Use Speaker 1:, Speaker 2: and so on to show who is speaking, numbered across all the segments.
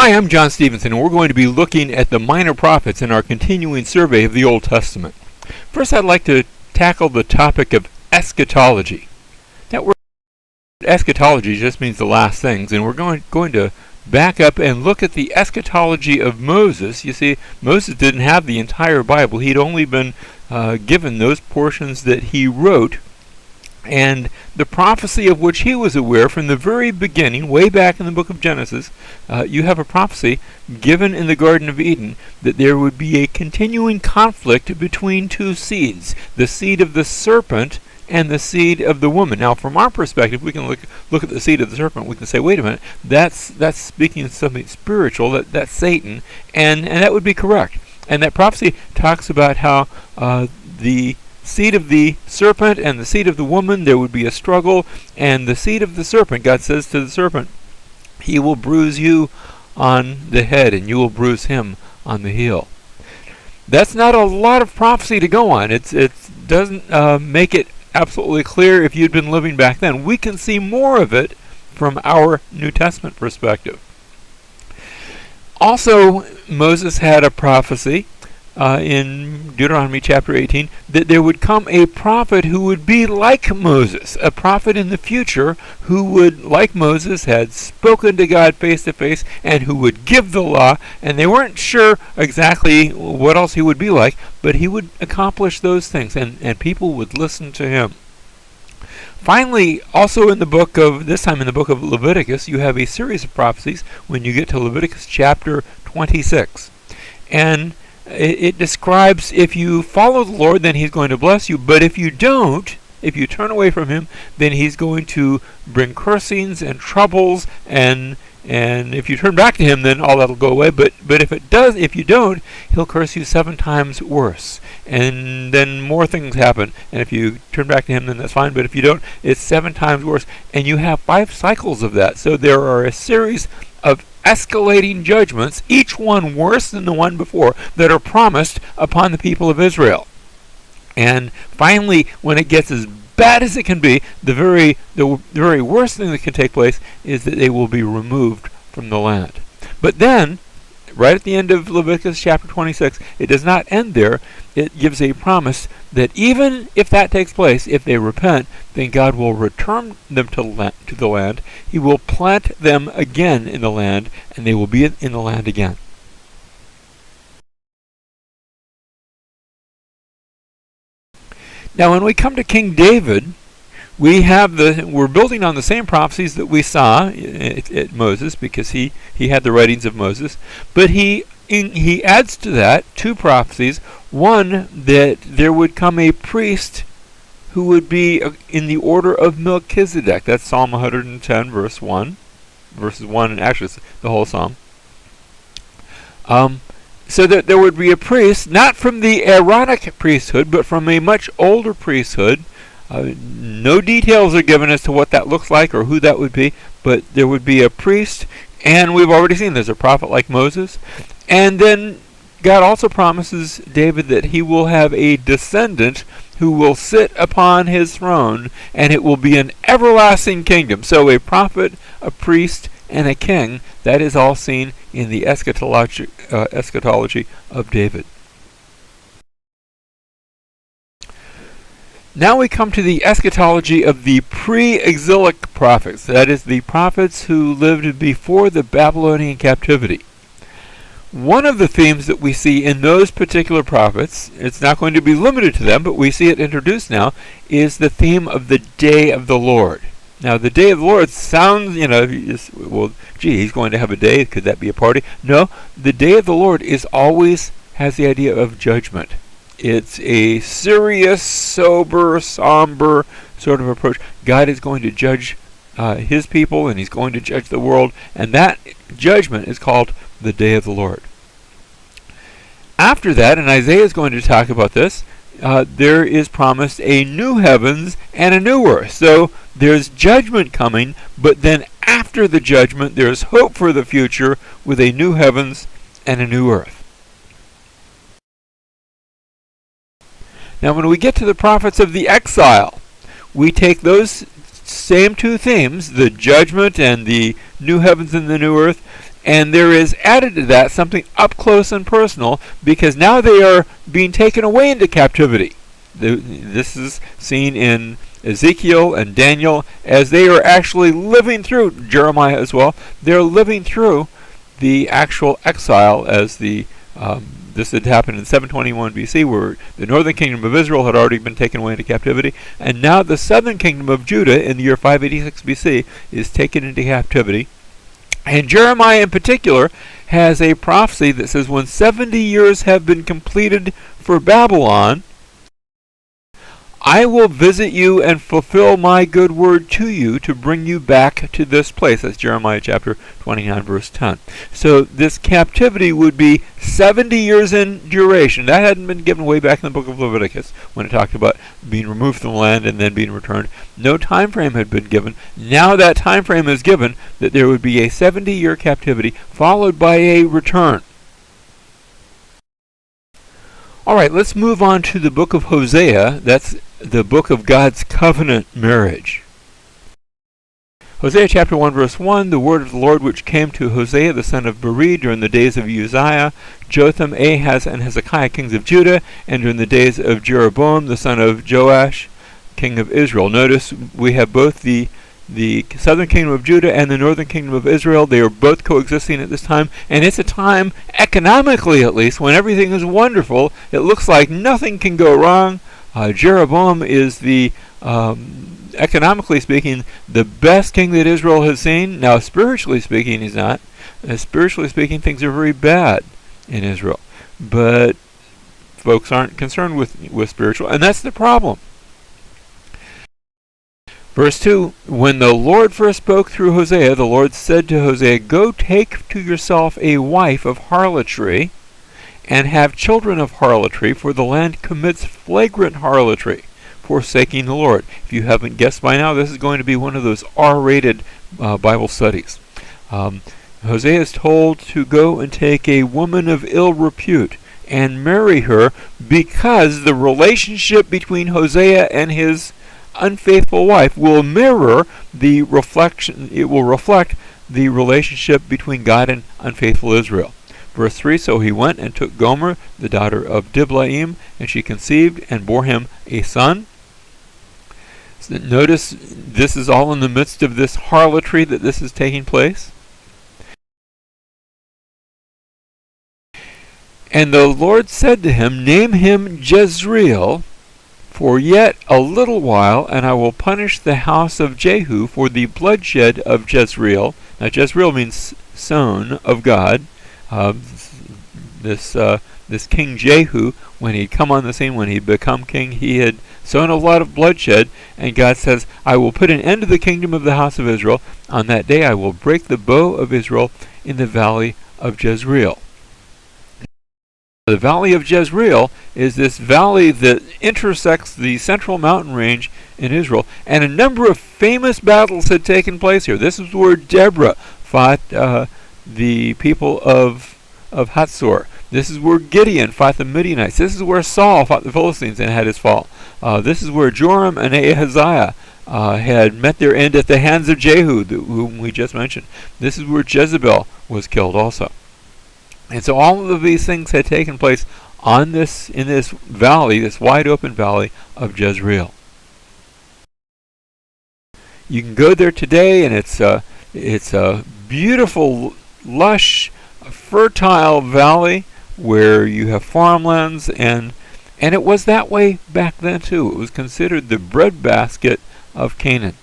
Speaker 1: Hi, I'm John Stevenson, and we're going to be looking at the minor prophets in our continuing survey of the Old Testament. First, I'd like to tackle the topic of eschatology. That word eschatology just means the last things, and we're going to back up and look at the eschatology of Moses. You see, Moses didn't have the entire Bible. He'd only been given those portions that he wrote, and the prophecy of which he was aware from the very beginning, way back in the book of Genesis. You have a prophecy given in the Garden of Eden that there would be a continuing conflict between two seeds, the seed of the serpent and the seed of the woman. Now, from our perspective, we can look at the seed of the serpent. We can say, wait a minute, that's speaking of something spiritual, that's Satan, and that would be correct. And that prophecy talks about how the seed of the serpent and the seed of the woman, there would be a struggle, and the seed of the serpent, God says to the serpent, he will bruise you on the head and you will bruise him on the heel. That's not a lot of prophecy to go on. It doesn't make it absolutely clear if you'd been living back then. We can see more of it from our New Testament perspective. Also, Moses had a prophecy in Deuteronomy chapter 18, that there would come a prophet who would be like Moses, a prophet in the future who would, like Moses, had spoken to God face to face and who would give the law, and they weren't sure exactly what else he would be like, but he would accomplish those things, and people would listen to him. Finally, also in the book of, this time in the book of Leviticus, you have a series of prophecies when you get to Leviticus chapter 26. And it describes, if you follow the Lord, then he's going to bless you, but if you don't, if you turn away from him, then he's going to bring cursings and troubles, and if you turn back to him, then all that'll go away, but if you don't, he'll curse you 7 times worse, and then more things happen, and if you turn back to him, then that's fine, but if you don't, it's 7 times worse, and you have 5 cycles of that. So there are a series of escalating judgments, each one worse than the one before, that are promised upon the people of Israel. And finally, when it gets as bad as it can be, the very worst thing that can take place is that they will be removed from the land. But then, right at the end of Leviticus chapter 26, it does not end there. It gives a promise that even if that takes place, if they repent, then God will return them to the land. He will plant them again in the land, and they will be in the land again. Now, when we come to King David, we're building on the same prophecies that we saw at Moses, because he had the writings of Moses, but he adds to that 2 prophecies. One, that there would come a priest who would be in the order of Melchizedek. That's Psalm 110, verses 1, and actually it's the whole psalm. So that there would be a priest, not from the Aaronic priesthood, but from a much older priesthood. No details are given as to what that looks like or who that would be, but there would be a priest, and we've already seen there's a prophet like Moses. And then God also promises David that he will have a descendant who will sit upon his throne, and it will be an everlasting kingdom. So a prophet, a priest, and a king, that is all seen in the eschatology of David. Now we come to the eschatology of the pre-exilic prophets, that is, the prophets who lived before the Babylonian captivity. One of the themes that we see in those particular prophets, it's not going to be limited to them, but we see it introduced now, is the theme of the day of the Lord. Now, the day of the Lord sounds, well, gee, he's going to have a day. Could that be a party? No, the day of the Lord always has the idea of judgment. It's a serious, sober, somber sort of approach. God is going to judge his people, and he's going to judge the world, and that judgment is called the day of the Lord. After that, and Isaiah is going to talk about this, there is promised a new heavens and a new earth. So there's judgment coming, but then after the judgment, there's hope for the future with a new heavens and a new earth. Now, when we get to the prophets of the exile, we take those same 2 themes, the judgment and the new heavens and the new earth, And there is added to that something up close and personal, because now they are being taken away into captivity. This is seen in Ezekiel and Daniel as they are actually living through, Jeremiah as well, they're living through the actual exile as this had happened in 721 BC, where the northern kingdom of Israel had already been taken away into captivity, and now the southern kingdom of Judah in the year 586 BC is taken into captivity. And Jeremiah in particular has a prophecy that says, when 70 years have been completed for Babylon, I will visit you and fulfill my good word to you to bring you back to this place. That's Jeremiah chapter 29, verse 10. So this captivity would be 70 years in duration. That hadn't been given way back in the book of Leviticus when it talked about being removed from the land and then being returned. No time frame had been given. Now that time frame is given, that there would be a 70-year captivity followed by a return. All right, let's move on to the book of Hosea. That's the book of God's covenant marriage. Hosea chapter 1 verse 1, the word of the Lord which came to Hosea the son of Beri during the days of Uzziah, Jotham, Ahaz, and Hezekiah kings of Judah, and during the days of Jeroboam the son of Joash king of Israel. Notice we have both the southern kingdom of Judah and the northern kingdom of Israel. They are both coexisting at this time, and it's a time, economically at least, when everything is wonderful. It looks like nothing can go wrong. Jeroboam is economically speaking, the best king that Israel has seen. Now, spiritually speaking, he's not. Spiritually speaking, things are very bad in Israel. But folks aren't concerned with spiritual, and that's the problem. Verse 2, when the Lord first spoke through Hosea, the Lord said to Hosea, go take to yourself a wife of harlotry, and have children of harlotry, for the land commits flagrant harlotry, forsaking the Lord. If you haven't guessed by now, this is going to be one of those R-rated Bible studies. Hosea is told to go and take a woman of ill repute and marry her, because the relationship between Hosea and his unfaithful wife will mirror the reflection. It will reflect the relationship between God and unfaithful Israel. Verse 3, so he went and took Gomer, the daughter of Diblaim, and she conceived and bore him a son. So notice this is all in the midst of this harlotry that this is taking place. And the Lord said to him, name him Jezreel, for yet a little while, and I will punish the house of Jehu for the bloodshed of Jezreel. Now Jezreel means son of God. This King Jehu, when he'd come on the scene, when he'd become king, he had sown a lot of bloodshed, and God says, I will put an end to the kingdom of the house of Israel. On that day I will break the bow of Israel in the valley of Jezreel. The valley of Jezreel is this valley that intersects the central mountain range in Israel, and a number of famous battles had taken place here. This is where Deborah fought the people of Hatzor. This is where Gideon fought the Midianites. This is where Saul fought the Philistines and had his fall. This is where Joram and Ahaziah had met their end at the hands of Jehu, whom we just mentioned. This is where Jezebel was killed also. And so all of these things had taken place in this valley, this wide open valley of Jezreel. You can go there today, and it's a beautiful, lush, fertile valley where you have farmlands, and it was that way back then too. It was considered the breadbasket of Canaan.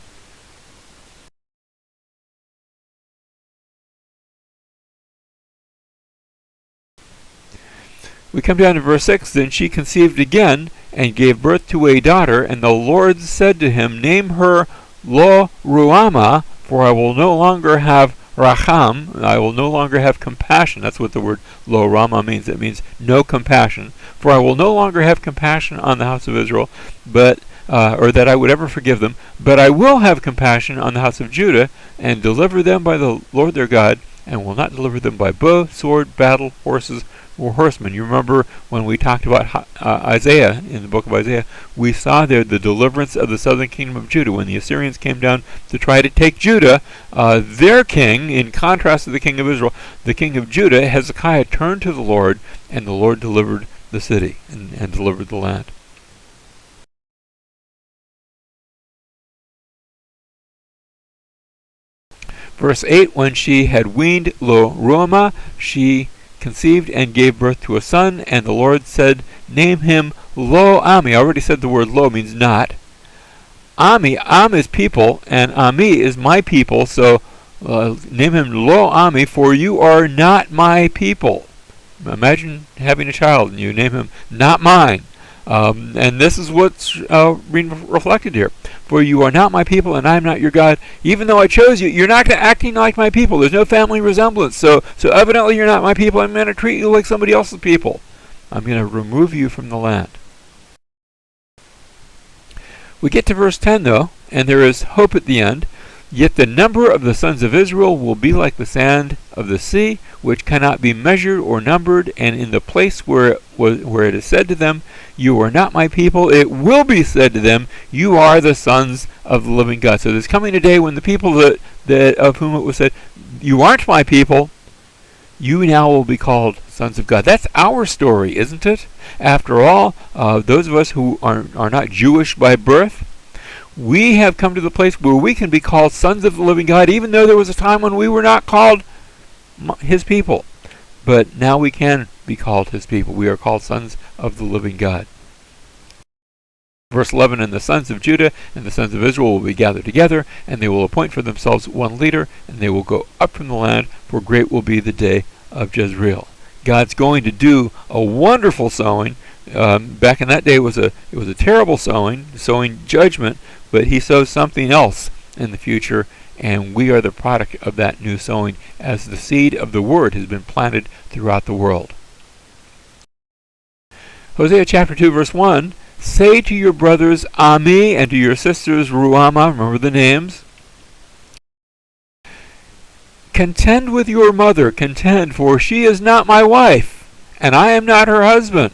Speaker 1: We come down to verse 6, then she conceived again and gave birth to a daughter, and the Lord said to him, name her Lo-Ruhamah, for I will no longer have Racham, I will no longer have compassion. That's what the word Lo-Ruhamah means. It means no compassion. For I will no longer have compassion on the house of Israel, or that I would ever forgive them, but I will have compassion on the house of Judah, and deliver them by the Lord their God and will not deliver them by bow, sword, battle, horses, or horsemen. You remember when we talked about Isaiah, in the book of Isaiah, we saw there the deliverance of the southern kingdom of Judah. When the Assyrians came down to try to take Judah, their king, in contrast to the king of Israel, the king of Judah, Hezekiah, turned to the Lord, and the Lord delivered the city and delivered the land. Verse 8, when she had weaned Lo-ruhamah, she conceived and gave birth to a son, and the Lord said, name him Lo-ami. I already said the word Lo means not. Ami, Am is people, and Ami is my people, so name him Lo-ami, for you are not my people. Imagine having a child and you name him not mine. And this is what's being reflected here. For you are not my people, and I am not your God. Even though I chose you, you're not acting like my people. There's no family resemblance. So evidently you're not my people. I'm going to treat you like somebody else's people. I'm going to remove you from the land. We get to verse 10, though, and there is hope at the end. Yet the number of the sons of Israel will be like the sand of the sea, which cannot be measured or numbered, and in the place where it is said to them, you are not my people, it will be said to them, you are the sons of the living God. So there's coming a day when the people that of whom it was said, you aren't my people, you now will be called sons of God. That's our story, isn't it? After all, those of us who are not Jewish by birth, we have come to the place where we can be called sons of the living God, even though there was a time when we were not called his people. But now we can be called his people. We are called sons of the living God. Verse 11, and the sons of Judah and the sons of Israel will be gathered together, and they will appoint for themselves one leader, and they will go up from the land, for great will be the day of Jezreel. God's going to do a wonderful sowing. Back in that day, it was a terrible sowing judgment, but he sows something else in the future, and we are the product of that new sowing as the seed of the word has been planted throughout the world. Hosea chapter 2 verse 1, say to your brothers Ami and to your sisters Ruhamah, remember the names, contend with your mother, contend, for she is not my wife, and I am not her husband.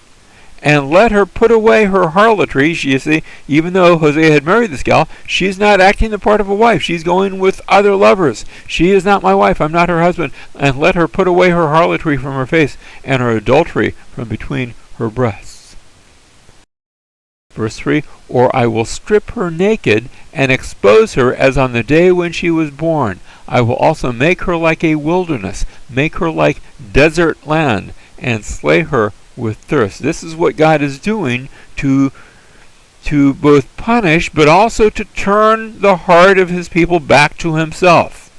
Speaker 1: And let her put away her harlotry. You see, even though Hosea had married this gal, she's not acting the part of a wife. She's going with other lovers. She is not my wife. I'm not her husband. And let her put away her harlotry from her face, and her adultery from between her breasts. Verse 3, or I will strip her naked, and expose her as on the day when she was born. I will also make her like a wilderness, make her like desert land, and slay her with thirst. This is what God is doing to both punish, but also to turn the heart of his people back to himself.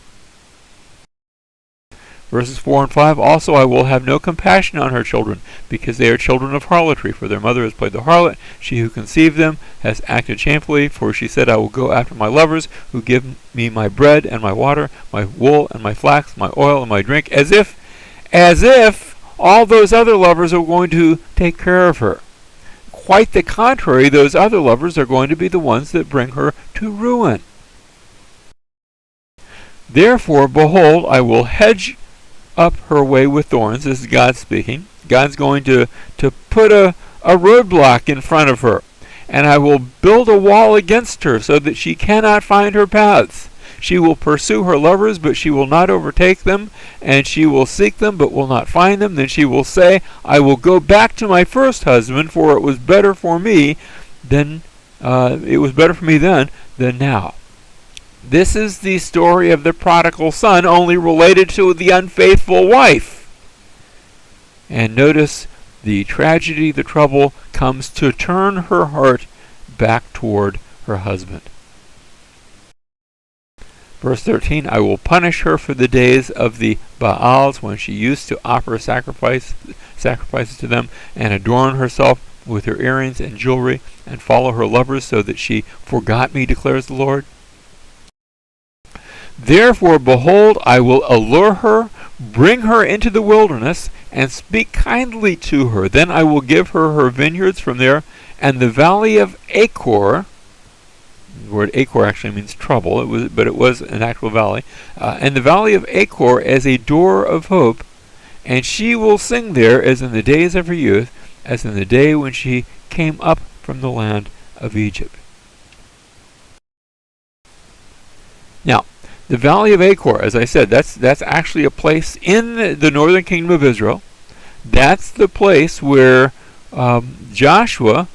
Speaker 1: Verses 4 and 5, also I will have no compassion on her children, because they are children of harlotry, for their mother has played the harlot. She who conceived them has acted shamefully, for she said, I will go after my lovers, who give me my bread and my water, my wool and my flax, my oil and my drink, as if all those other lovers are going to take care of her. Quite the contrary, those other lovers are going to be the ones that bring her to ruin. Therefore, behold, I will hedge up her way with thorns. This is God speaking. God's going to put a roadblock in front of her. And I will build a wall against her so that she cannot find her paths. She will pursue her lovers, but she will not overtake them, and she will seek them, but will not find them. Then she will say, I will go back to my first husband, for it was better for me then than now. This is the story of the prodigal son, only related to the unfaithful wife. And notice the tragedy, the trouble, comes to turn her heart back toward her husband. Verse 13, I will punish her for the days of the Baals, when she used to offer sacrifices to them, and adorn herself with her earrings and jewelry, and follow her lovers, so that she forgot me, declares the Lord. Therefore, behold, I will allure her, bring her into the wilderness, and speak kindly to her. Then I will give her her vineyards from there, and the valley of Achor, The word Achor actually means trouble, but it was an actual valley. And the valley of Achor as a door of hope, and she will sing there as in the days of her youth, as in the day when she came up from the land of Egypt. Now, the valley of Achor, as I said, that's actually a place in the northern kingdom of Israel. That's the place where Joshua,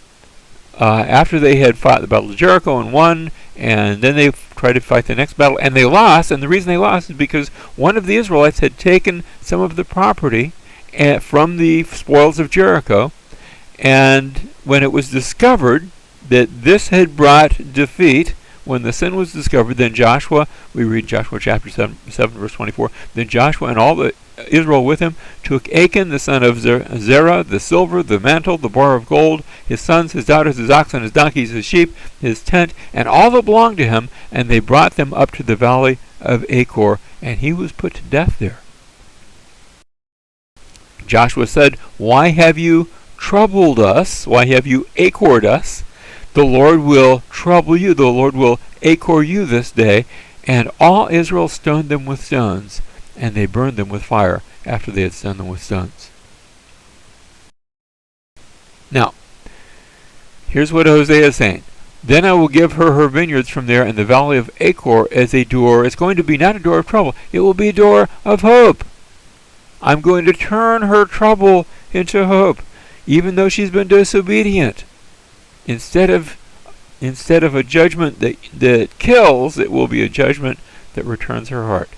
Speaker 1: after they had fought the Battle of Jericho and won, and then they tried to fight the next battle, and they lost, and the reason they lost is because one of the Israelites had taken some of the property from the spoils of Jericho, and when it was discovered that this had brought defeat, when the sin was discovered, then Joshua, we read Joshua chapter 7 verse 24, then Joshua and all the Israel with him took Achan the son of Zerah, the silver, the mantle, the bar of gold, his sons, his daughters, his oxen, his donkeys, his sheep, his tent, and all that belonged to him, and they brought them up to the valley of Achor, and he was put to death there. Joshua said, "Why have you troubled us? Why have you Achored us? The Lord will trouble you, the Lord will Achor you this day." And all Israel stoned them with stones, and they burned them with fire after they had stoned them with stones. Now, here's what Hosea is saying. Then I will give her her vineyards from there in the valley of Achor as a door. It's going to be not a door of trouble. It will be a door of hope. I'm going to turn her trouble into hope, even though she's been disobedient. Instead of a judgment that kills, it will be a judgment that returns her heart.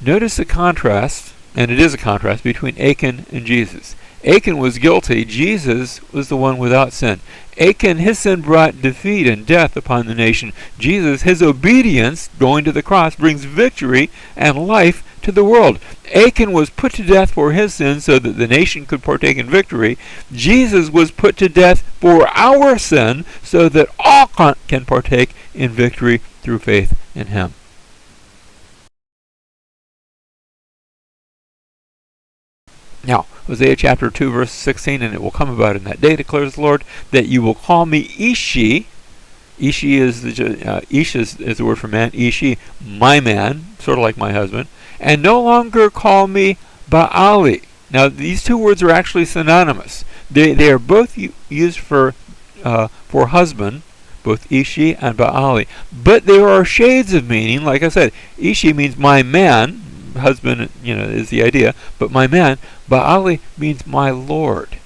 Speaker 1: Notice the contrast, and it is a contrast, between Achan and Jesus. Achan was guilty. Jesus was the one without sin. Achan, his sin brought defeat and death upon the nation. Jesus, his obedience, going to the cross, brings victory and life to the world. Achan was put to death for his sin so that the nation could partake in victory. Jesus was put to death for our sin so that all can partake in victory through faith in him. Now, Hosea chapter 2, verse 16, and it will come about in that day, declares the Lord, that you will call me Ishi. Ishi is the word for man. Ishi, my man, sort of like my husband. And no longer call me Baali. Now, these two words are actually synonymous. They are both used for husband, both Ishi and Baali. But there are shades of meaning. Like I said, Ishi means my man. Husband, is the idea, but my man. Baali means my Lord.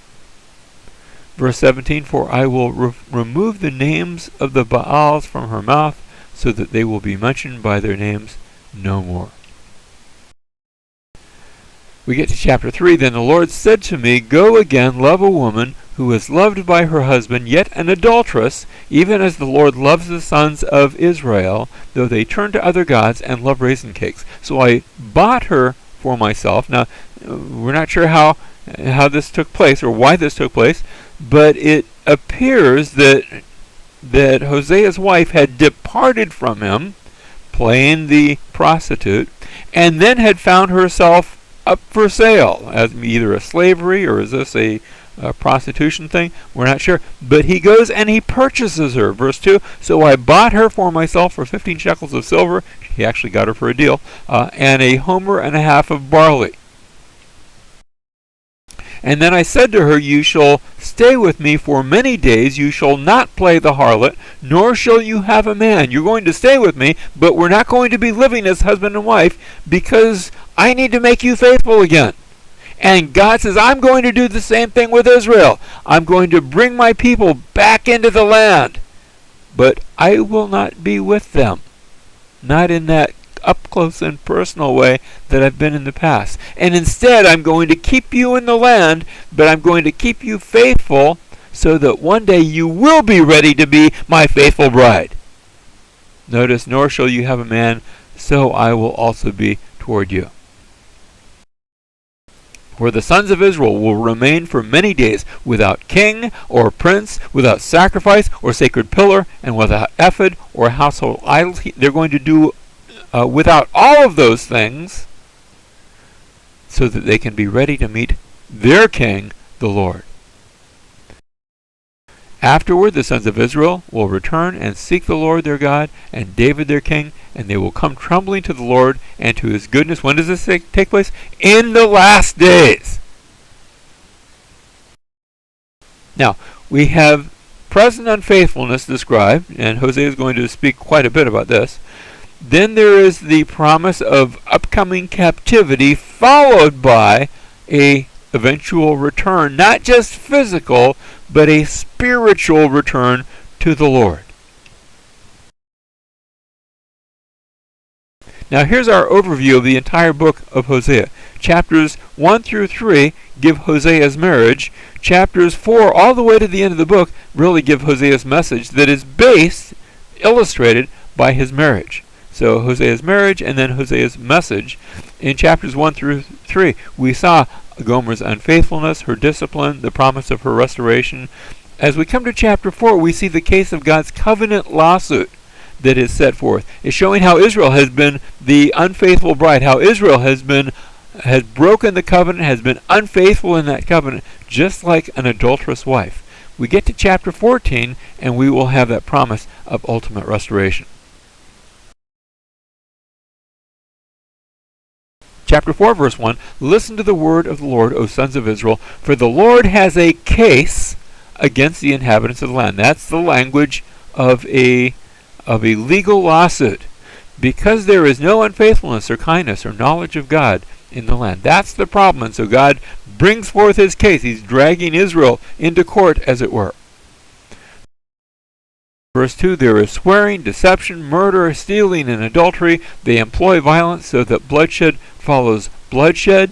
Speaker 1: Verse 17, for I will remove the names of the Baals from her mouth, so that they will be mentioned by their names no more. We get to chapter 3. Then the Lord said to me, go again, love a woman who is loved by her husband, yet an adulteress, even as the Lord loves the sons of Israel, though they turn to other gods and love raisin cakes. So I bought her for myself. Now, we're not sure how this took place or why this took place, but it appears that Hosea's wife had departed from him, playing the prostitute, and then had found herself up for sale as either a slavery or is this a prostitution thing? We're not sure. But he goes and he purchases her. Verse 2, so I bought her for myself for 15 shekels of silver. He actually got her for a deal. And a homer and a half of barley. And then I said to her, you shall stay with me for many days. You shall not play the harlot, nor shall you have a man. You're going to stay with me, but we're not going to be living as husband and wife because I need to make you faithful again. And God says, I'm going to do the same thing with Israel. I'm going to bring my people back into the land. But I will not be with them. Not in that up close and personal way that I've been in the past. And instead, I'm going to keep you in the land, but I'm going to keep you faithful so that one day you will be ready to be my faithful bride. Notice, nor shall you have a man, so I will also be toward you. For the sons of Israel will remain for many days without king or prince, without sacrifice or sacred pillar, and without ephod or household idols. They're going to do without all of those things so that they can be ready to meet their king, the Lord. Afterward, the sons of Israel will return and seek the Lord their God and David their king, and they will come trembling to the Lord and to his goodness. When does this take place? In the last days. Now, we have present unfaithfulness described, and Hosea is going to speak quite a bit about this. Then there is the promise of upcoming captivity, followed by a eventual return, not just physical, but a spiritual return to the Lord. Now here's our overview of the entire book of Hosea. Chapters 1 through 3 give Hosea's marriage. Chapters 4 all the way to the end of the book really give Hosea's message that is illustrated by his marriage. So Hosea's marriage and then Hosea's message. In chapters 1 through 3, we saw Gomer's unfaithfulness, her discipline, the promise of her restoration. As we come to chapter 4, we see the case of God's covenant lawsuit that is set forth. It's showing how Israel has been the unfaithful bride, how Israel has broken the covenant, has been unfaithful in that covenant, just like an adulterous wife. We get to chapter 14, and we will have that promise of ultimate restoration. Chapter 4, verse 1, listen to the word of the Lord, O sons of Israel, for the Lord has a case against the inhabitants of the land. That's the language of a legal lawsuit. Because there is no unfaithfulness or kindness or knowledge of God in the land. That's the problem. And so God brings forth his case. He's dragging Israel into court, as it were. Verse 2, there is swearing, deception, murder, stealing, and adultery. They employ violence so that bloodshed follows bloodshed.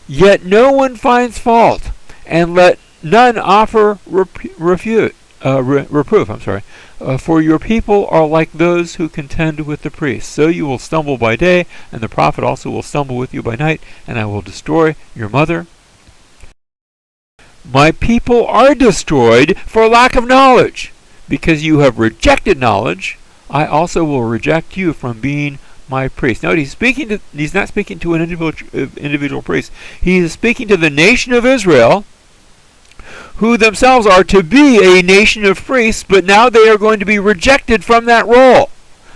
Speaker 1: Yet no one finds fault, and let none offer reproof. For your people are like those who contend with the priests. So you will stumble by day, and the prophet also will stumble with you by night, and I will destroy your mother. My people are destroyed for lack of knowledge. Because you have rejected knowledge, I also will reject you from being my priest. Now he's not speaking to an individual priest. He is speaking to the nation of Israel, who themselves are to be a nation of priests, but now they are going to be rejected from that role.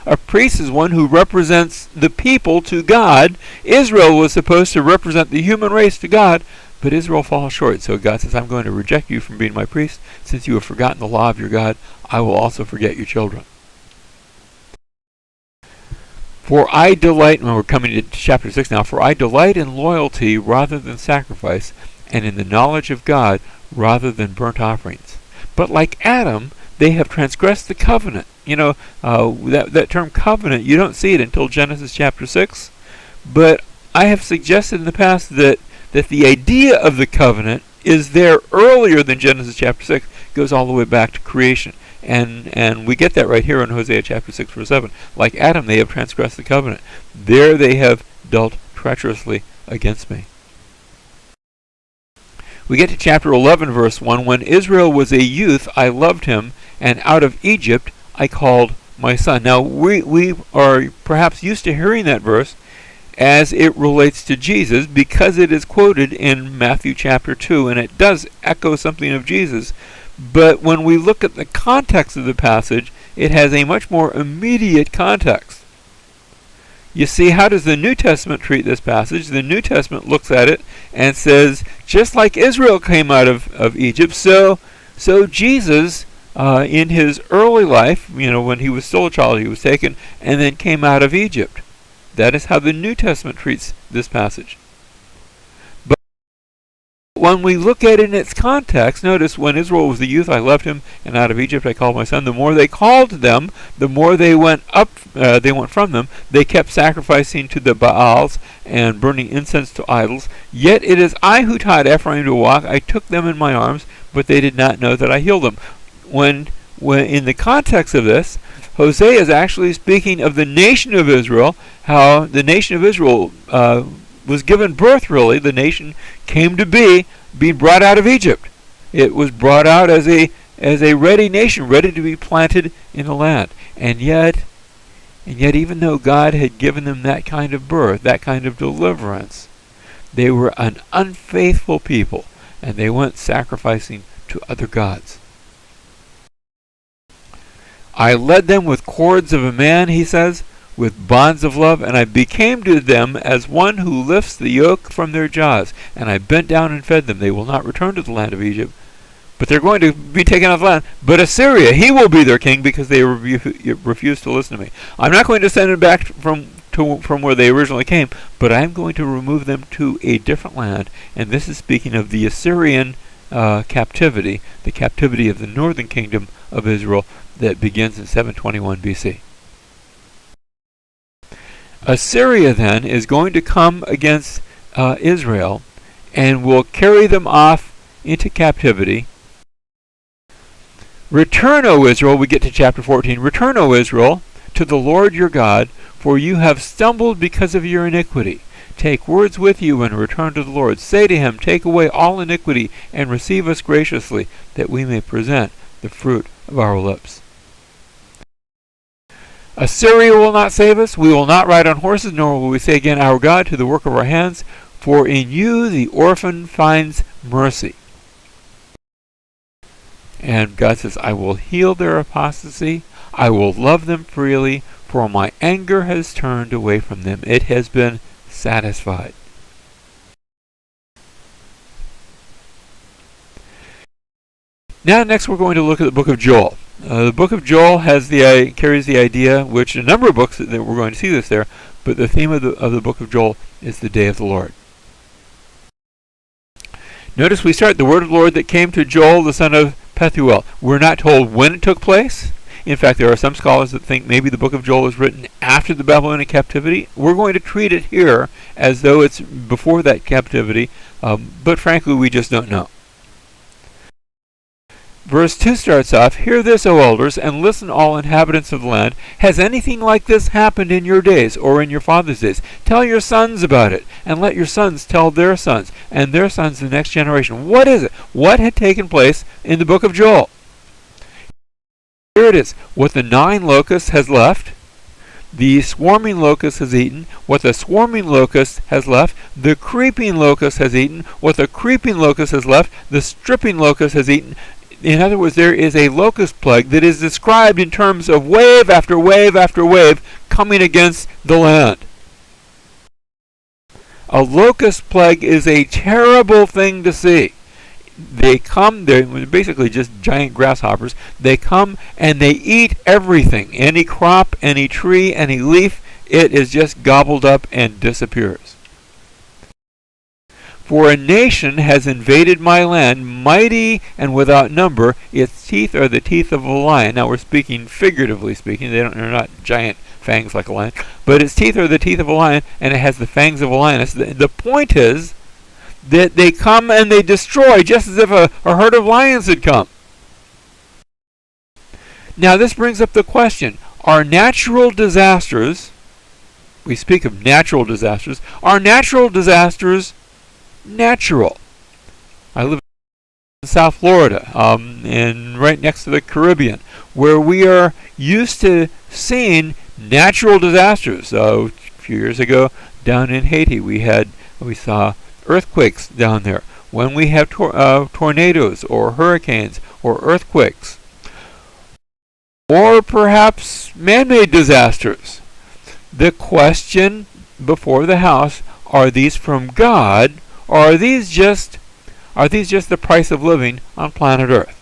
Speaker 1: A priest is one who represents the people to God. Israel was supposed to represent the human race to God, but Israel falls short. So God says, I'm going to reject you from being my priest. Since you have forgotten the law of your God, I will also forget your children. For I delight, and we're coming to chapter 6 now, for I delight in loyalty rather than sacrifice, and in the knowledge of God rather than burnt offerings. But like Adam, they have transgressed the covenant. You know, that term covenant, you don't see it until Genesis chapter 6. But I have suggested in the past that the idea of the covenant is there earlier than Genesis chapter 6, goes all the way back to creation. And we get that right here in Hosea chapter 6, verse 7. Like Adam, they have transgressed the covenant. There they have dealt treacherously against me. We get to chapter 11, verse 1. When Israel was a youth, I loved him, and out of Egypt I called my son. Now, we are perhaps used to hearing that verse as it relates to Jesus, because it is quoted in Matthew chapter 2, and it does echo something of Jesus. But when we look at the context of the passage, it has a much more immediate context. You see, how does the New Testament treat this passage? The New Testament looks at it and says, just like Israel came out of Egypt, so Jesus, in his early life, when he was still a child, he was taken and then came out of Egypt. That is how the New Testament treats this passage. But when we look at it in its context, notice when Israel was a youth, I loved him, and out of Egypt I called my son. The more they called them, the more they went from them. They kept sacrificing to the Baals and burning incense to idols. Yet it is I who taught Ephraim to walk. I took them in my arms, but they did not know that I healed them. When in the context of this, Hosea is actually speaking of the nation of Israel, how the nation of Israel was given birth, really. The nation came to be being brought out of Egypt. It was brought out as a ready nation, ready to be planted in the land. And yet even though God had given them that kind of birth, that kind of deliverance, they were an unfaithful people, and they went sacrificing to other gods. I led them with cords of a man, he says, with bonds of love, and I became to them as one who lifts the yoke from their jaws. And I bent down and fed them. They will not return to the land of Egypt, but they're going to be taken out of the land. But Assyria, he will be their king, because they refuse to listen to me. I'm not going to send them back from where they originally came, but I'm going to remove them to a different land. And this is speaking of the Assyrian captivity, the captivity of the northern kingdom of Israel that begins in 721 BC. Assyria then is going to come against Israel and will carry them off into captivity. Return, O Israel, we get to chapter 14. Return, O Israel, to the Lord your God, for you have stumbled because of your iniquity. Take words with you and return to the Lord. Say to him, take away all iniquity and receive us graciously, that we may present the fruit of our lips. Assyria will not save us. We will not ride on horses, nor will we say again, our God, to the work of our hands. For in you the orphan finds mercy. And God says, I will heal their apostasy. I will love them freely, for my anger has turned away from them. It has been satisfied. Now next we're going to look at the book of Joel. The book of Joel carries the idea, which a number of books that we're going to see this there, but the theme of the book of Joel is the day of the Lord. Notice we start the word of the Lord that came to Joel the son of Pethuel. We're not told when it took place. In fact, there are some scholars that think maybe the book of Joel was written after the Babylonian captivity. We're going to treat it here as though it's before that captivity, but frankly we just don't know. Verse 2 starts off, hear this, O elders, and listen, all inhabitants of the land. Has anything like this happened in your days, or in your fathers' days? Tell your sons about it, and let your sons tell their sons, and their sons the next generation. What is it? What had taken place in the book of Joel? Here it is. What the 9 locusts has left, the swarming locust has eaten. What the swarming locust has left, the creeping locust has eaten. What the creeping locust has left, the stripping locust has eaten. In other words, there is a locust plague that is described in terms of wave after wave after wave coming against the land. A locust plague is a terrible thing to see. They're basically just giant grasshoppers. They come and they eat everything. Any crop, any tree, any leaf, it is just gobbled up and disappears. For a nation has invaded my land, mighty and without number. Its teeth are the teeth of a lion. Now we're speaking figuratively speaking. They're not giant fangs like a lion. But its teeth are the teeth of a lion, and it has the fangs of a lioness. The point is that they come and they destroy, just as if a herd of lions had come. Now this brings up the question, are natural disasters, we speak of natural disasters, are natural disasters natural? I live in South Florida, and right next to the Caribbean, where we are used to seeing natural disasters. A few years ago, down in Haiti, we saw earthquakes down there. When we have tornadoes or hurricanes or earthquakes, or perhaps man-made disasters, the question before the house: are these from God? Or are these just the price of living on planet Earth?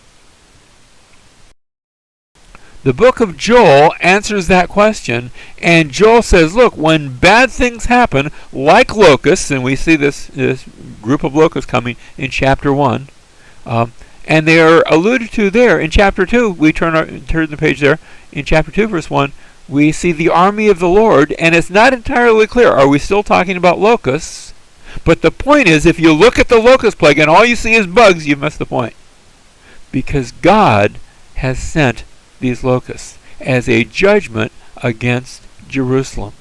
Speaker 1: The book of Joel answers that question, and Joel says, look, when bad things happen, like locusts, and we see this group of locusts coming in chapter 1, and they are alluded to there in chapter 2. We turn the page there. In chapter 2, verse 1, we see the army of the Lord, and it's not entirely clear. Are we still talking about locusts? But the point is, if you look at the locust plague and all you see is bugs, you've missed the point. Because God has sent these locusts as a judgment against Jerusalem.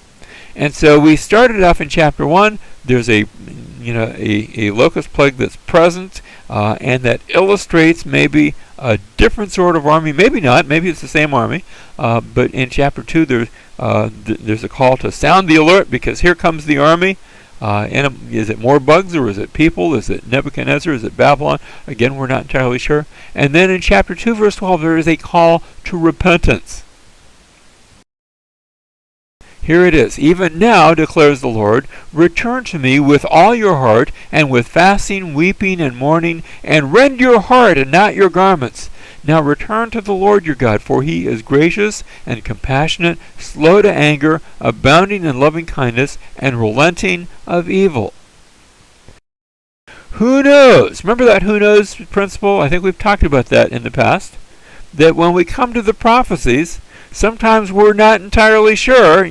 Speaker 1: And so we started off in chapter 1. There's a locust plague that's present, and that illustrates maybe a different sort of army. Maybe not. Maybe it's the same army. But in chapter 2, there's a call to sound the alert, because here comes the army. Is it more bugs, or is it people? Is it Nebuchadnezzar? Is it Babylon? Again, we're not entirely sure. And then in chapter 2, verse 12, there is a call to repentance. Here it is. Even now, declares the Lord, return to me with all your heart, and with fasting, weeping, and mourning, and rend your heart and not your garments. Now return to the Lord your God, for he is gracious and compassionate, slow to anger, abounding in loving kindness, and relenting of evil. Who knows? Remember that who knows principle? I think we've talked about that in the past. That when we come to the prophecies, sometimes we're not entirely sure.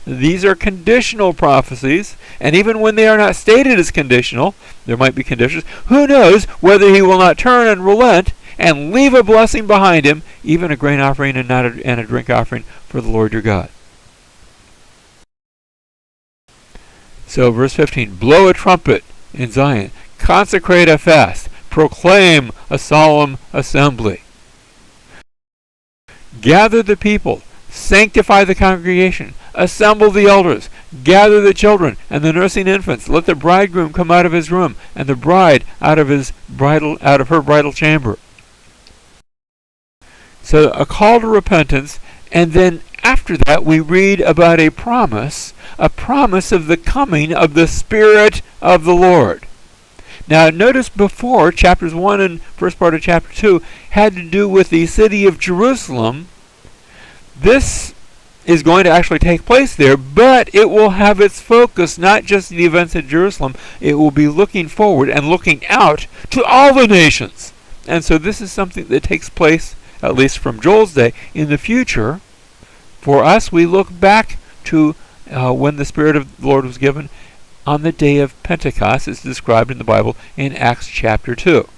Speaker 1: These are conditional prophecies, and even when they are not stated as conditional, there might be conditions. Who knows whether he will not turn and relent and leave a blessing behind him, even a grain offering and a drink offering for the Lord your God. So verse 15, blow a trumpet in Zion, consecrate a fast, proclaim a solemn assembly. Gather the people, sanctify the congregation, assemble the elders, gather the children and the nursing infants. Let the bridegroom come out of his room, and the bride out of her bridal chamber. So a call to repentance, and then after that we read about a promise of the coming of the Spirit of the Lord. Now notice before, chapters 1 and first part of chapter 2 had to do with the city of Jerusalem. This is going to actually take place there, but it will have its focus not just the events in Jerusalem. It will be looking forward and looking out to all the nations. And so this is something that takes place, at least from Joel's day, in the future. For us, we look back to when the Spirit of the Lord was given on the day of Pentecost. It's described in the Bible in Acts chapter 2.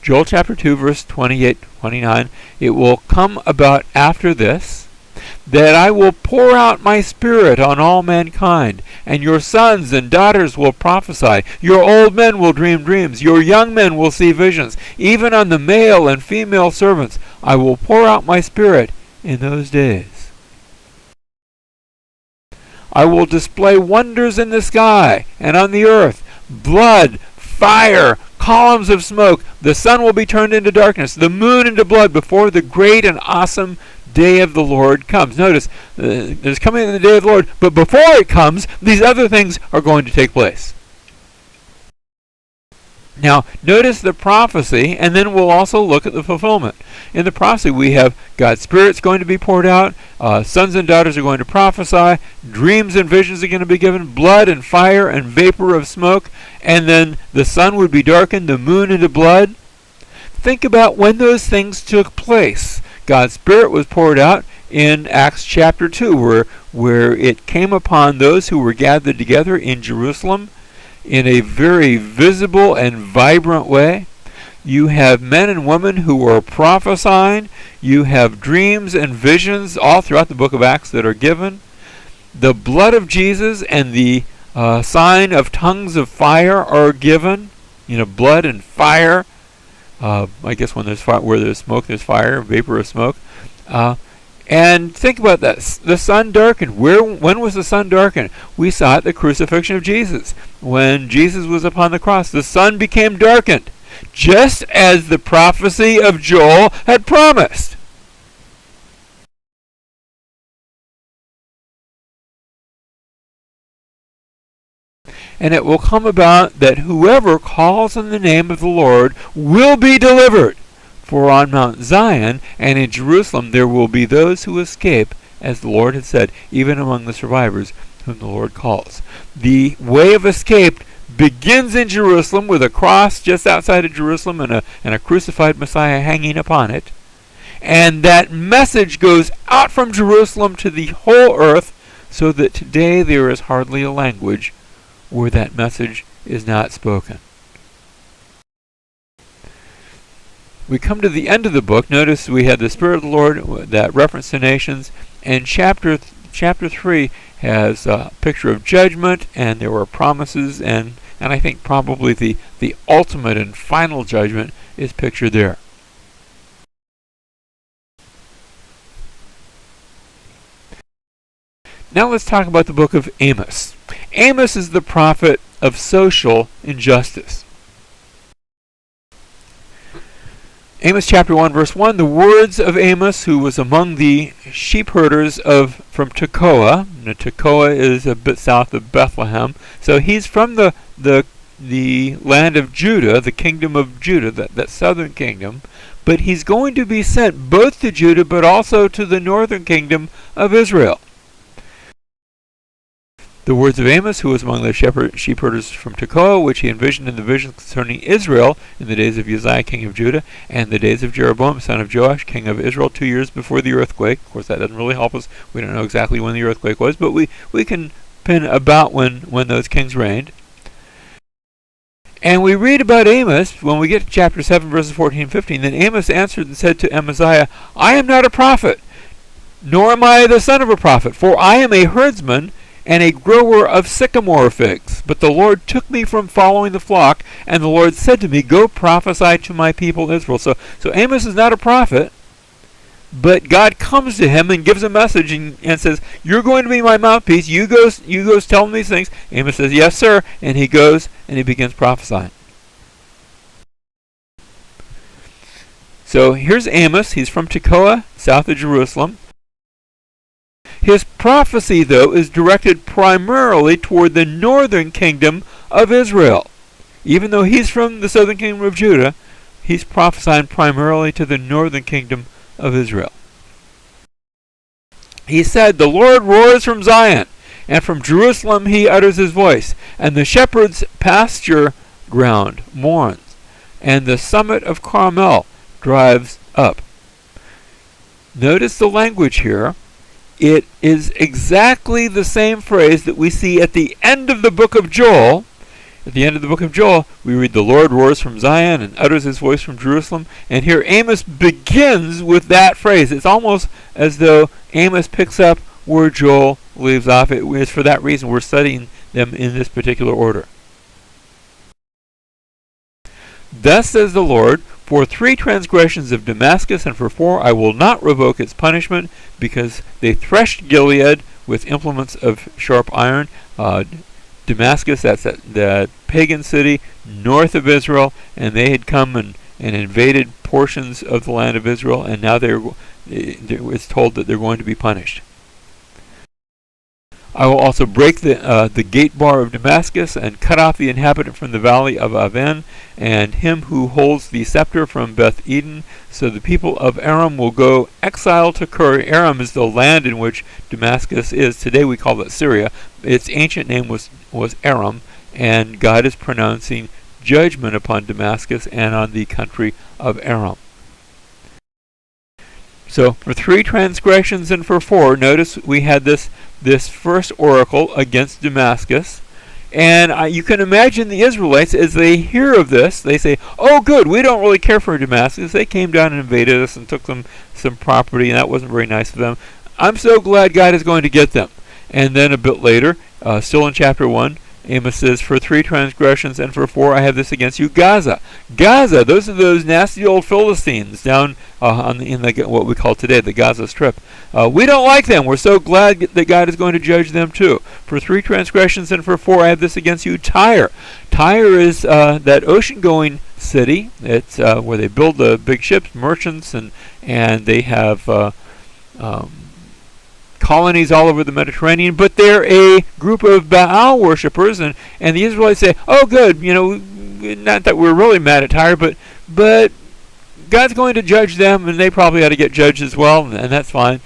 Speaker 1: Joel chapter 2, verse 28-29, it will come about after this, that I will pour out my Spirit on all mankind, and your sons and daughters will prophesy, your old men will dream dreams, your young men will see visions, even on the male and female servants I will pour out my Spirit in those days. I will display wonders in the sky and on the earth, blood, fire, columns of smoke. The sun will be turned into darkness, the moon into blood, before the great and awesome day of the Lord comes. Notice, there's coming the day of the Lord, but before it comes, these other things are going to take place. Now, notice the prophecy, and then we'll also look at the fulfillment. In the prophecy, we have God's Spirit's going to be poured out, sons and daughters are going to prophesy, dreams and visions are going to be given, blood and fire and vapor of smoke, and then the sun would be darkened, the moon into blood. Think about when those things took place. God's Spirit was poured out in Acts chapter 2, where it came upon those who were gathered together in Jerusalem in a very visible and vibrant way. You have men and women who are prophesying. You have dreams and visions all throughout the book of Acts that are given. The blood of Jesus and the sign of tongues of fire are given. Blood and fire. I guess when there's fire, where there's smoke, there's fire, vapor of smoke. And think about that. The sun darkened. When was the sun darkened? We saw it at the crucifixion of Jesus. When Jesus was upon the cross, the sun became darkened, just as the prophecy of Joel had promised. And it will come about that whoever calls on the name of the Lord will be delivered. For on Mount Zion and in Jerusalem there will be those who escape, as the Lord had said, even among the survivors whom the Lord calls. The way of escape begins in Jerusalem with a cross just outside of Jerusalem and a crucified Messiah hanging upon it. And that message goes out from Jerusalem to the whole earth, so that today there is hardly a language where that message is not spoken. We come to the end of the book. Notice we had the Spirit of the Lord, that reference to nations, and chapter 3 has a picture of judgment, and there were promises, and I think probably the ultimate and final judgment is pictured there. Now let's talk about the book of Amos. Amos is the prophet of social injustice. Amos chapter 1 verse 1, the words of Amos, who was among the sheep herders from Tekoa. Now, Tekoa is a bit south of Bethlehem. So he's from the land of Judah, the kingdom of Judah, that southern kingdom. But he's going to be sent both to Judah but also to the northern kingdom of Israel. The words of Amos, who was among the sheep herders from Tekoa, which he envisioned in the vision concerning Israel in the days of Uzziah, king of Judah, and the days of Jeroboam, son of Joash, king of Israel, 2 years before the earthquake. Of course, that doesn't really help us. We don't know exactly when the earthquake was, but we can pin about when those kings reigned. And we read about Amos, when we get to chapter 7, verses 14 and 15, then Amos answered and said to Amaziah, I am not a prophet, nor am I the son of a prophet, for I am a herdsman, and a grower of sycamore figs. But the Lord took me from following the flock, and the Lord said to me, go prophesy to my people Israel. So Amos is not a prophet, but God comes to him and gives a message and says, you're going to be my mouthpiece. You go tell him these things. Amos says, yes, sir. And he goes and he begins prophesying. So here's Amos. He's from Tekoa, south of Jerusalem. His prophecy, though, is directed primarily toward the northern kingdom of Israel. Even though he's from the southern kingdom of Judah, he's prophesying primarily to the northern kingdom of Israel. He said, the Lord roars from Zion, and from Jerusalem he utters his voice, and the shepherd's pasture ground mourns, and the summit of Carmel drives up. Notice the language here. It is exactly the same phrase that we see at the end of the book of Joel. At the end of the book of Joel, we read, the Lord roars from Zion and utters his voice from Jerusalem. And here Amos begins with that phrase. It's almost as though Amos picks up where Joel leaves off. It is for that reason we're studying them in this particular order. Thus says the Lord, for 3 transgressions of Damascus, and for 4 I will not revoke its punishment, because they threshed Gilead with implements of sharp iron. Damascus, that's that pagan city north of Israel, and they had come and invaded portions of the land of Israel, and now it's told that they're going to be punished. I will also break the gate bar of Damascus, and cut off the inhabitant from the valley of Aven, and him who holds the scepter from Beth Eden. So the people of Aram will go exile to Kir. Aram is the land in which Damascus is. Today we call it Syria. Its ancient name was Aram, and God is pronouncing judgment upon Damascus and on the country of Aram. So for 3 transgressions and for 4, notice we had this first oracle against Damascus. And you can imagine the Israelites, as they hear of this, they say, oh good, we don't really care for Damascus. They came down and invaded us and took them some property, and that wasn't very nice of them. I'm so glad God is going to get them. And then a bit later, still in chapter 1, Amos says, for 3 transgressions and for 4 I have this against you, Gaza. Gaza, those are those nasty old Philistines down in what we call today the Gaza Strip. We don't like them. We're so glad that God is going to judge them too. For 3 transgressions and for 4 I have this against you, Tyre. Tyre is that ocean-going city. It's where they build the big ships, merchants, and they have colonies all over the Mediterranean, but they're a group of Baal worshippers, and the Israelites say, oh good, not that we're really mad at Tyre, but God's going to judge them, and they probably ought to get judged as well, and that's fine.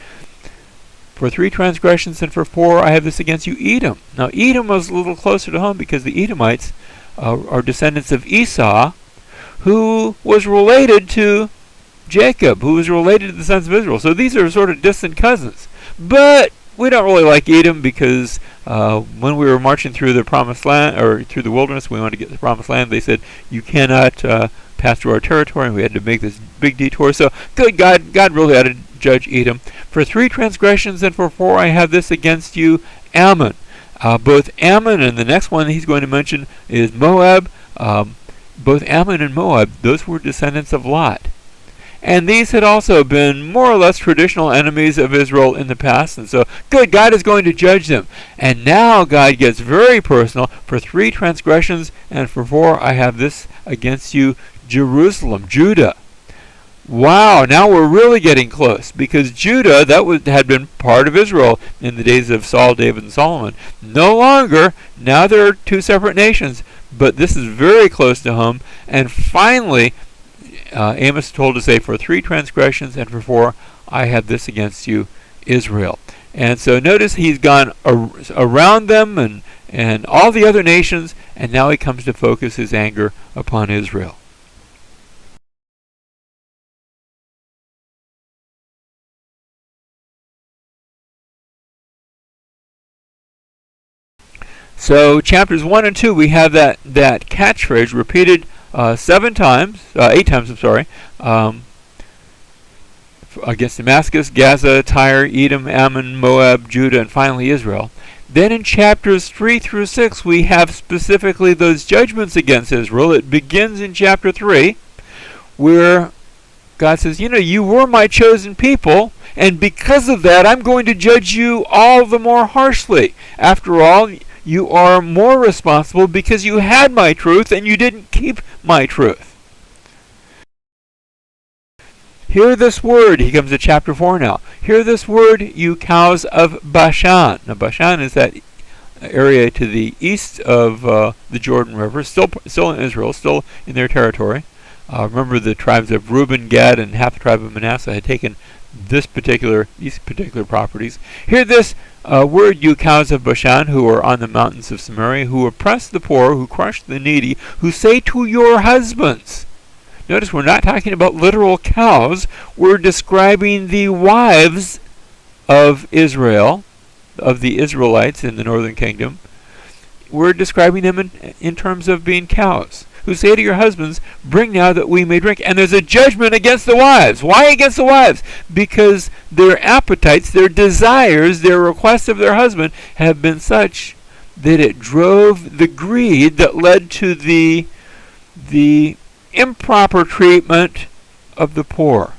Speaker 1: For 3 transgressions and for 4 I have this against you, Edom. Now Edom was a little closer to home because the Edomites are descendants of Esau, who was related to Jacob, who was related to the sons of Israel. So these are sort of distant cousins. But we don't really like Edom because when we were marching through the promised land, or through the wilderness, we wanted to get to the promised land, they said, you cannot pass through our territory, and we had to make this big detour. So good God really ought to judge Edom. For 3 transgressions and for 4 I have this against you, Ammon. Both Ammon and the next one he's going to mention is Moab. Both Ammon and Moab, those were descendants of Lot. and these had also been more or less traditional enemies of Israel in the past, and so, good, God is going to judge them. And now God gets very personal. For 3 transgressions and for 4 I have this against you, Jerusalem, Judah. Wow, now we're really getting close, because Judah, had been part of Israel in the days of Saul, David, and Solomon. No longer. Now there are 2 separate nations, but this is very close to home. And finally, Amos told to say, for 3 transgressions and for 4 I have this against you, Israel. And so notice he's gone around them and all the other nations, and now he comes to focus his anger upon Israel. So chapters 1 and 2, we have that catchphrase repeated 8 times, against Damascus, Gaza, Tyre, Edom, Ammon, Moab, Judah, and finally Israel. Then in chapters 3 through 6, we have specifically those judgments against Israel. It begins in chapter 3, where God says, you were my chosen people, and because of that, I'm going to judge you all the more harshly. After all, you are more responsible because you had my truth and you didn't keep my truth. Hear this word. He comes to chapter 4 now. Hear this word, you cows of Bashan. Now, Bashan is that area to the east of the Jordan River, still in Israel, still in their territory. Remember, the tribes of Reuben, Gad, and half the tribe of Manasseh had taken these particular properties. Hear this word, you cows of Bashan, who are on the mountains of Samaria, who oppress the poor, who crush the needy, who say to your husbands. Notice we're not talking about literal cows. We're describing the wives of Israel, of the Israelites in the northern kingdom. We're describing them in terms of being cows, who say to your husbands, bring now that we may drink. And there's a judgment against the wives. Why against the wives? Because their appetites, their desires, their requests of their husband have been such that it drove the greed that led to the improper treatment of the poor.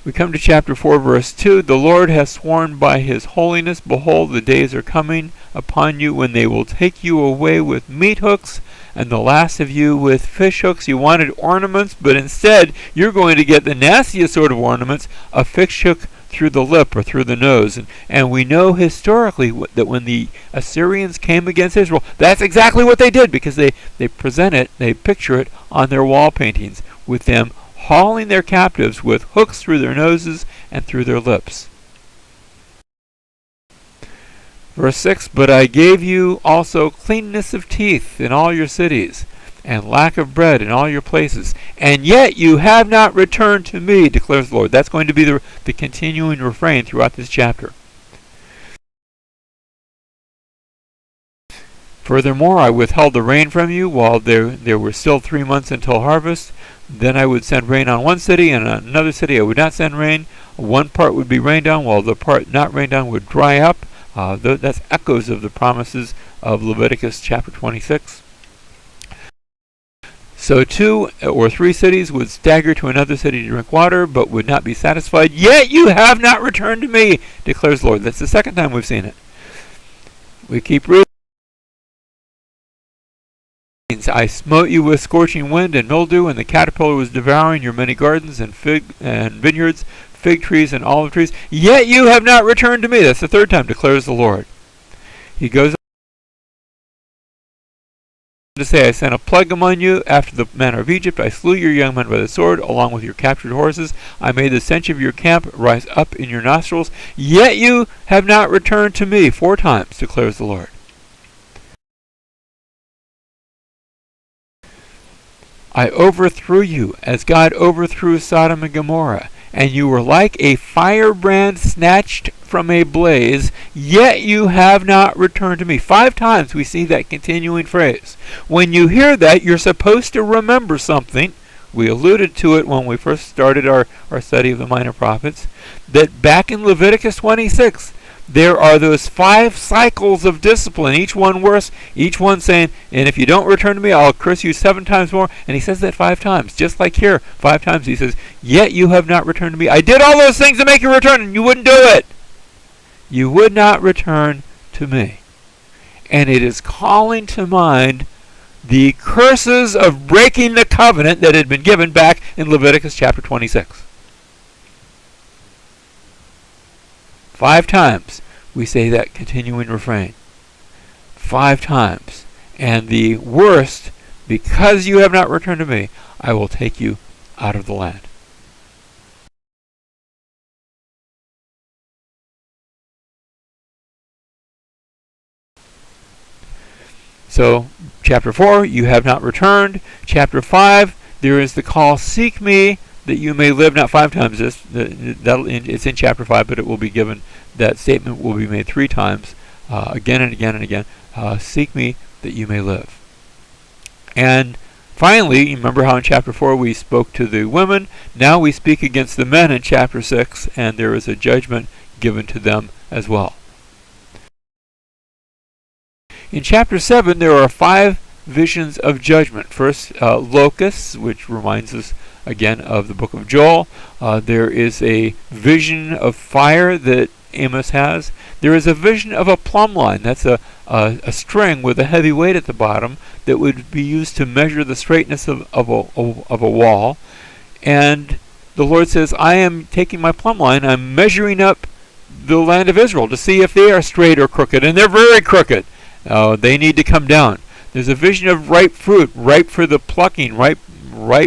Speaker 1: We come to chapter 4, verse 2. The Lord has sworn by his holiness, behold, the days are coming upon you when they will take you away with meat hooks, and the last of you with fish hooks. You wanted ornaments, but instead you're going to get the nastiest sort of ornaments, a fish hook through the lip or through the nose. And we know historically that when the Assyrians came against Israel, that's exactly what they did, because they present it, they picture it on their wall paintings, with them hauling their captives with hooks through their noses and through their lips. Verse 6, but I gave you also cleanness of teeth in all your cities, and lack of bread in all your places, and yet you have not returned to me, declares the Lord. That's going to be the continuing refrain throughout this chapter. Furthermore, I withheld the rain from you while there were still 3 months until harvest. Then I would send rain on one city, and on another city I would not send rain. One part would be rained on, while the part not rained on would dry up. That's echoes of the promises of Leviticus chapter 26. So 2 or 3 cities would stagger to another city to drink water, but would not be satisfied. Yet you have not returned to me, declares the Lord. That's the second time we've seen it. We keep reading. I smote you with scorching wind and mildew, and the caterpillar was devouring your many gardens and vineyards, fig trees and olive trees. Yet you have not returned to me. That's the third time, declares the Lord. He goes on to say, I sent a plague among you after the manner of Egypt. I slew your young men by the sword, along with your captured horses. I made the stench of your camp rise up in your nostrils. Yet you have not returned to me. 4 times, declares the Lord. I overthrew you as God overthrew Sodom and Gomorrah, and you were like a firebrand snatched from a blaze, yet you have not returned to me. 5 times we see that continuing phrase. When you hear that, you're supposed to remember something. We alluded to it when we first started our study of the minor prophets, that back in Leviticus 26, there are those 5 cycles of discipline, each one worse, each one saying, and if you don't return to me, I'll curse you 7 times more. And he says that 5 times, just like here, 5 times. He says, yet you have not returned to me. I did all those things to make you return, and you wouldn't do it. You would not return to me. And it is calling to mind the curses of breaking the covenant that had been given back in Leviticus chapter 26. 5 times we say that continuing refrain. 5 times. And the worst, because you have not returned to me, I will take you out of the land. So, chapter 4, you have not returned. Chapter 5, there is the call, seek me that you may live. Not 5 times this. It's in chapter 5, but it will be given. That statement will be made 3 times, again and again and again. Seek me that you may live. And finally, remember how in chapter 4 we spoke to the women. Now we speak against the men in chapter 6, and there is a judgment given to them as well. In chapter 7, there are 5 visions of judgment. First, locusts, which reminds us again of the book of Joel. There is a vision of fire that Amos has. There is a vision of a plumb line. That's a string with a heavy weight at the bottom that would be used to measure the straightness of a wall. And the Lord says, I am taking my plumb line, I'm measuring up the land of Israel to see if they are straight or crooked, and they're very crooked. They need to come down. There's a vision of ripe fruit, ripe for the plucking, ripe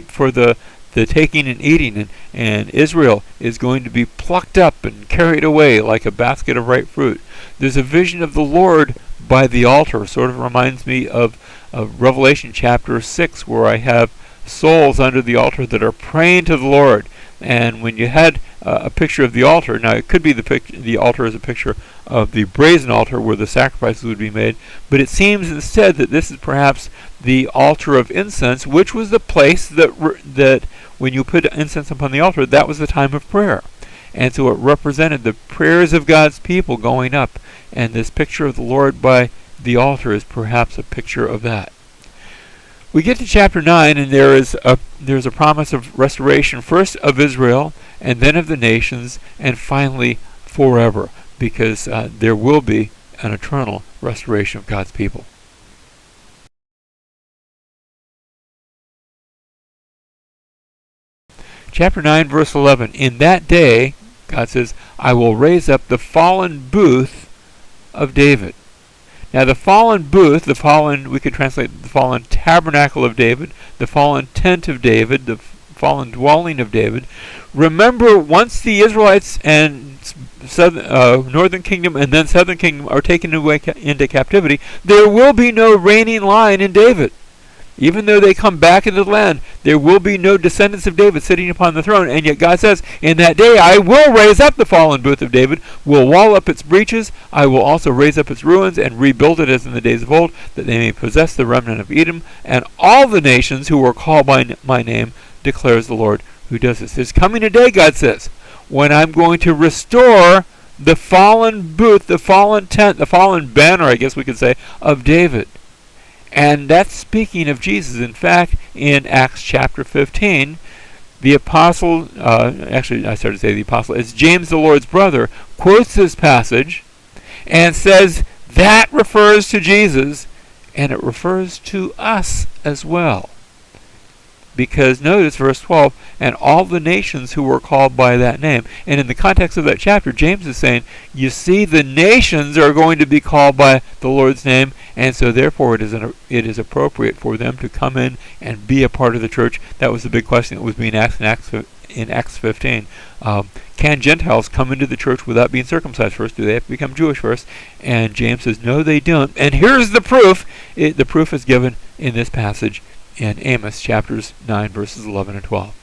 Speaker 1: for the taking and eating, and Israel is going to be plucked up and carried away like a basket of ripe fruit. There's a vision of the Lord by the altar. Sort of reminds me of Revelation chapter 6, where I have souls under the altar that are praying to the Lord. And when you had a picture of the altar, now it could be the altar is a picture of the brazen altar where the sacrifices would be made, but it seems instead that this is perhaps the altar of incense, which was the place that when you put incense upon the altar, that was the time of prayer. And so it represented the prayers of God's people going up, and this picture of the Lord by the altar is perhaps a picture of that. We get to chapter 9, and there's a promise of restoration, first of Israel, and then of the nations, and finally forever, because there will be an eternal restoration of God's people. Chapter 9, verse 11. In that day, God says, I will raise up the fallen booth of David. Now the fallen booth, we could translate the fallen tabernacle of David, the fallen tent of David, the fallen dwelling of David. Remember, once the Israelites and northern kingdom and then southern kingdom are taken away into captivity, there will be no reigning line in David. Even though they come back into the land, there will be no descendants of David sitting upon the throne. And yet God says, in that day I will raise up the fallen booth of David, will wall up its breaches, I will also raise up its ruins and rebuild it as in the days of old, that they may possess the remnant of Edom, and all the nations who are called by my name, declares the Lord who does this. There's coming a day, God says, when I'm going to restore the fallen booth, the fallen tent, the fallen banner, I guess we could say, of David. And that's speaking of Jesus. In fact, in Acts chapter 15, the apostle, it's James the Lord's brother, quotes this passage and says that refers to Jesus, and it refers to us as well. Because notice verse 12, and all the nations who were called by that name. And in the context of that chapter, James is saying, you see, the nations are going to be called by the Lord's name, and so therefore it is appropriate for them to come in and be a part of the church. That was the big question that was being asked in Acts 15. Can Gentiles come into the church without being circumcised first? Do they have to become Jewish first? And James says, no, they don't. And here's the proof. The proof is given in this passage in Amos chapters 9, verses 11 and 12.